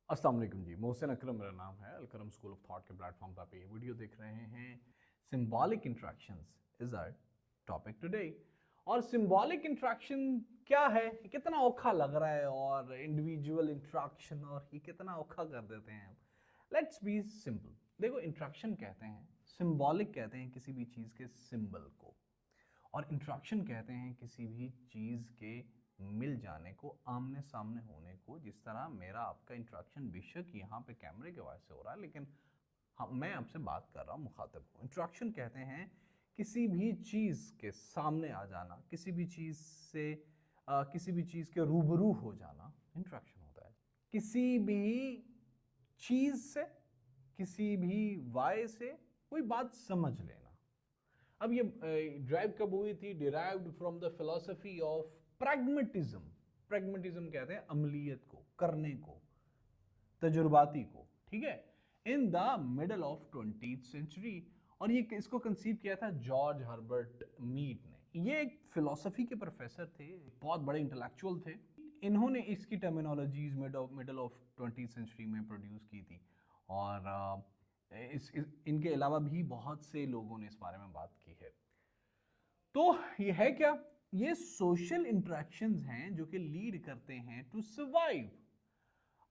अस्सलाम वालेकुम जी, मोहसिन अकरम मेरा नाम है। अलकरम स्कूल ऑफ थॉट के प्लेटफॉर्म पर आप ये वीडियो देख रहे हैं। Symbolic interactions is our topic today. और सिंबॉलिक इंट्रैक्शन क्या है, ये कितना औखा लग रहा है, और इंडिविजुअल इंट्रैक्शन और ये कितना औखा कर देते हैं हम। Let's be simple. देखो, इंट्रैक्शन कहते हैं, सिंबॉलिक कहते हैं किसी भी चीज़ के सिंबल को, और इंट्रैक्शन कहते हैं किसी भी चीज़ के मिल जाने को, आमने सामने होने को। जिस तरह मेरा आपका इंट्रैक्शन बेशक यहाँ पे कैमरे के वजह से हो रहा है, लेकिन मैं आपसे बात कर रहा हूँ, मुखातिब हूँ। इंट्रैक्शन कहते हैं किसी भी चीज़ के सामने आ जाना, किसी भी चीज़ से किसी भी चीज़ के रूबरू हो जाना इंट्रैक्शन होता है। किसी भी चीज़ से, किसी भी वाय से कोई बात समझ लेना। अब ये ड्राइव कब हुई थी? Derived from the philosophy of pragmatism. Pragmatism कहते हैं अमलियत को, करने को, तजुर्बाती को, ठीक है, in the middle of 20th century. और ये इसको कंसीव किया था जॉर्ज हर्बर्ट मीड ने। ये एक फिलोसफी के प्रोफेसर थे, बहुत बड़े इंटेलेक्चुअल थे। इन्होंने इसकी terminologies middle of 20th century में प्रोड्यूस की थी। और इनके अलावा भी बहुत से लोगों ने इस बारे में बात की है। तो ये है क्या? ये सोशल इंटरेक्शंस हैं जो कि लीड करते हैं टू सर्वाइव।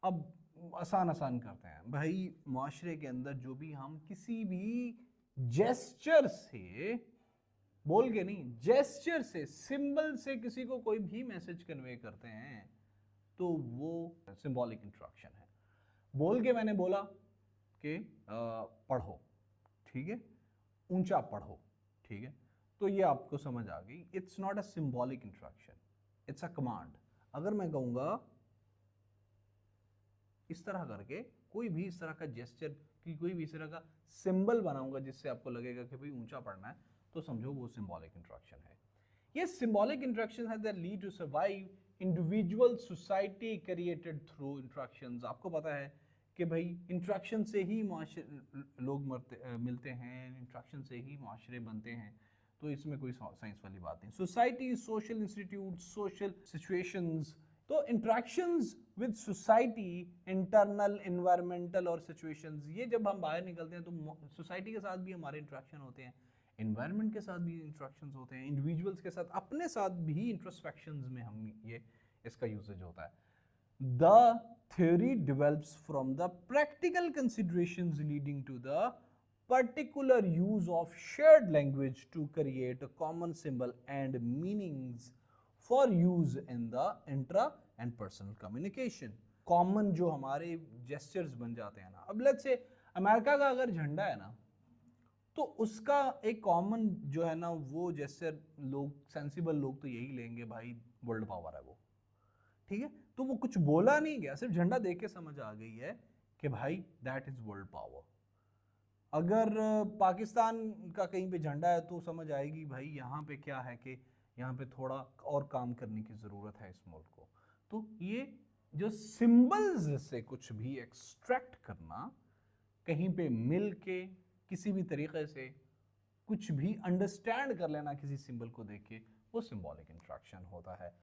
अब आसान आसान करते हैं भाई, माशरे के अंदर जो भी हम किसी भी जेस्चर से, बोल के नहीं, जेस्चर से, सिंबल से किसी को कोई भी मैसेज कन्वे करते हैं तो वो सिंबॉलिक इंटरेक्शन है। बोल के मैंने बोला कि पढ़ो, ठीक है, ऊंचा पढ़ो, ठीक है, तो ये आपको समझ आ गई। It's not a symbolic interaction, it's a command. अगर मैं कहूंगा इस तरह करके, कोई भी इस तरह का जेस्चर की, कोई भी इस तरह का सिंबल बनाऊंगा जिससे आपको लगेगा कि भाई ऊंचा पढ़ना है, तो समझो वो सिंबॉलिक इंट्रैक्शन है। ये सिंबॉलिक इंट्रैक्शन है that lead to survive individual society created through interactions. आपको पता है कि भाई इंट्रैक्शन से ही लोग मिलते हैं, इंट्रैक्शन से ही माशरे बनते हैं। तो इसमें कोई साइंस वाली बात नहीं। Society, social institute, social situations. तो interactions with society, internal, environmental और सिचुएशंस, ये जब हम बाहर निकलते हैं तो सोसाइटी के साथ भी हमारे इंट्रैक्शन होते हैं, इन्वायरमेंट के साथ भी इंट्रैक्शंस होते हैं, इंडिविजुअल्स के साथ, अपने साथ भी इंट्रोस्पेक्शंस में हम ये इसका यूसेज होता है। The theory develops from the practical considerations leading to the particular use of shared language to create a common symbol and meanings for use in the intra and personal communication. Common जो हमारे gestures बन जाते हैं ना, अब let's say America का अगर झंडा है ना, तो उसका एक कॉमन जो है ना वो जेस्चर, लोग, सेंसिबल लोग तो यही लेंगे भाई, वर्ल्ड पावर है वो, ठीक है। तो वो कुछ बोला नहीं गया, सिर्फ झंडा देख के समझ आ गई है कि भाई दैट इज वर्ल्ड पावर। अगर पाकिस्तान का कहीं पे झंडा है तो समझ आएगी भाई यहाँ पे क्या है, कि यहाँ पे थोड़ा और काम करने की ज़रूरत है इस मुल्क को। तो ये जो सिंबल्स से कुछ भी एक्सट्रैक्ट करना, कहीं पे मिल के किसी भी तरीके से कुछ भी अंडरस्टैंड कर लेना किसी सिंबल को देख के, वो सिंबॉलिक इंट्रैक्शन होता है।